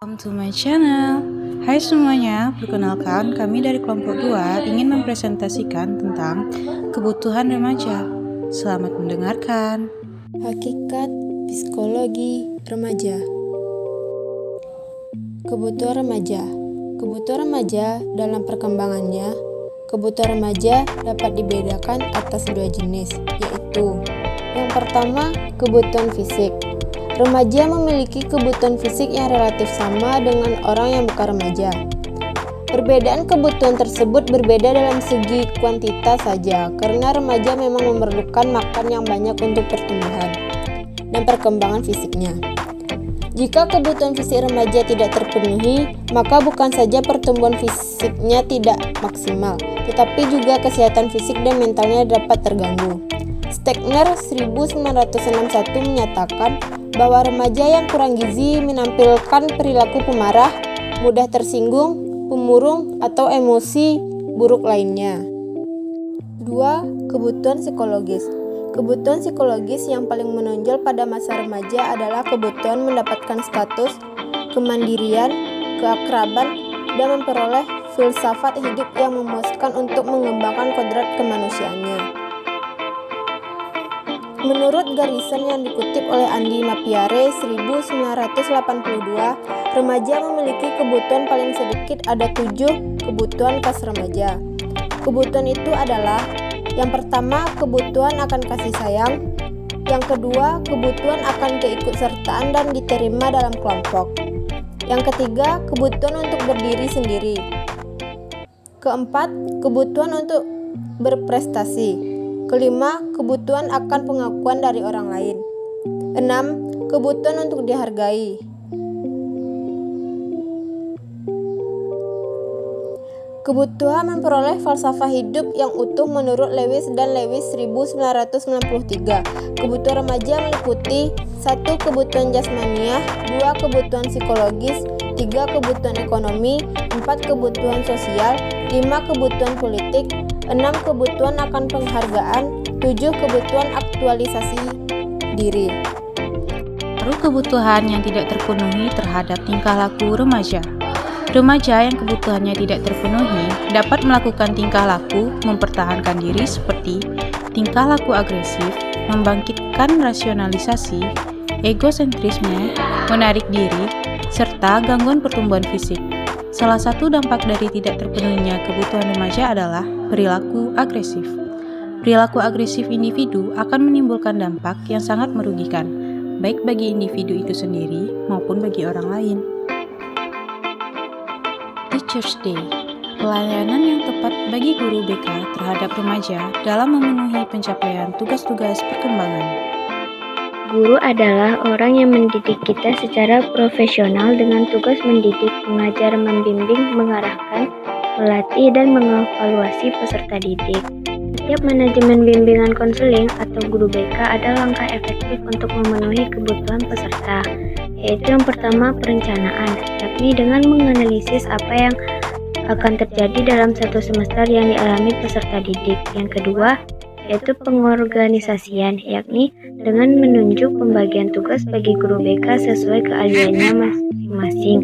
Welcome to my channel. Hai semuanya, perkenalkan kami dari kelompok 2 ingin mempresentasikan tentang kebutuhan remaja. Selamat mendengarkan. Hakikat psikologi remaja. Kebutuhan remaja. Kebutuhan remaja dalam perkembangannya, kebutuhan remaja dapat dibedakan atas dua jenis, yaitu yang pertama, kebutuhan fisik. Remaja memiliki kebutuhan fisik yang relatif sama dengan orang yang bukan remaja. Perbedaan kebutuhan tersebut berbeda dalam segi kuantitas saja, karena remaja memang memerlukan makan yang banyak untuk pertumbuhan dan perkembangan fisiknya. Jika kebutuhan fisik remaja tidak terpenuhi, maka bukan saja pertumbuhan fisiknya tidak maksimal, tetapi juga kesehatan fisik dan mentalnya dapat terganggu. Stegner 1961 menyatakan bahwa remaja yang kurang gizi menampilkan perilaku pemarah, mudah tersinggung, pemurung, atau emosi buruk lainnya. 2. Kebutuhan psikologis. Kebutuhan psikologis yang paling menonjol pada masa remaja adalah kebutuhan mendapatkan status, kemandirian, keakraban, dan memperoleh filsafat hidup yang memuaskan untuk mengembangkan kodrat kemanusiaannya. Menurut garisan yang dikutip oleh Andi Mapiare 1982, remaja memiliki kebutuhan paling sedikit ada 7 kebutuhan khas remaja. Kebutuhan itu adalah: yang pertama, kebutuhan akan kasih sayang; yang kedua, kebutuhan akan keikutsertaan dan diterima dalam kelompok; yang ketiga, kebutuhan untuk berdiri sendiri; keempat, kebutuhan untuk berprestasi; kelima, kebutuhan akan pengakuan dari orang lain; 6. Kebutuhan untuk dihargai. Kebutuhan memperoleh falsafah hidup yang utuh menurut Lewis dan Lewis 1993. Kebutuhan remaja meliputi 1. Kebutuhan jasmaniah, 2. Kebutuhan psikologis, 3. Kebutuhan ekonomi, 4. Kebutuhan sosial, 5. Kebutuhan politik, 6. Kebutuhan akan penghargaan, 7. Kebutuhan aktualisasi diri. Baru kebutuhan yang tidak terpenuhi terhadap tingkah laku remaja. Remaja yang kebutuhannya tidak terpenuhi dapat melakukan tingkah laku mempertahankan diri seperti tingkah laku agresif, membangkitkan rasionalisasi, egosentrisme, menarik diri, serta gangguan pertumbuhan fisik. Salah satu dampak dari tidak terpenuhinya kebutuhan remaja adalah perilaku agresif. Perilaku agresif individu akan menimbulkan dampak yang sangat merugikan, baik bagi individu itu sendiri maupun bagi orang lain. Teachers Day, pelayanan yang tepat bagi guru BK terhadap remaja dalam memenuhi pencapaian tugas-tugas perkembangan. Guru adalah orang yang mendidik kita secara profesional dengan tugas mendidik, mengajar, membimbing, mengarahkan, melatih, dan mengevaluasi peserta didik. Setiap manajemen bimbingan konseling atau guru BK ada langkah efektif untuk memenuhi kebutuhan peserta, yaitu yang pertama, perencanaan, yakni dengan menganalisis apa yang akan terjadi dalam satu semester yang dialami peserta didik. Yang kedua, yaitu pengorganisasian, yakni dengan menunjuk pembagian tugas bagi guru BK sesuai keahliannya masing-masing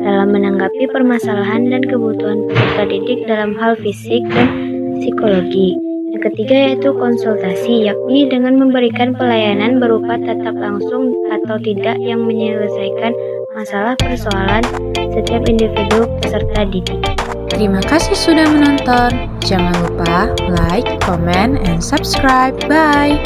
dalam menanggapi permasalahan dan kebutuhan peserta didik dalam hal fisik dan psikologi. Yang ketiga yaitu konsultasi, yakni dengan memberikan pelayanan berupa tatap langsung atau tidak yang menyelesaikan masalah persoalan setiap individu peserta didik. Terima kasih sudah menonton. Jangan lupa like, comment, and subscribe. Bye!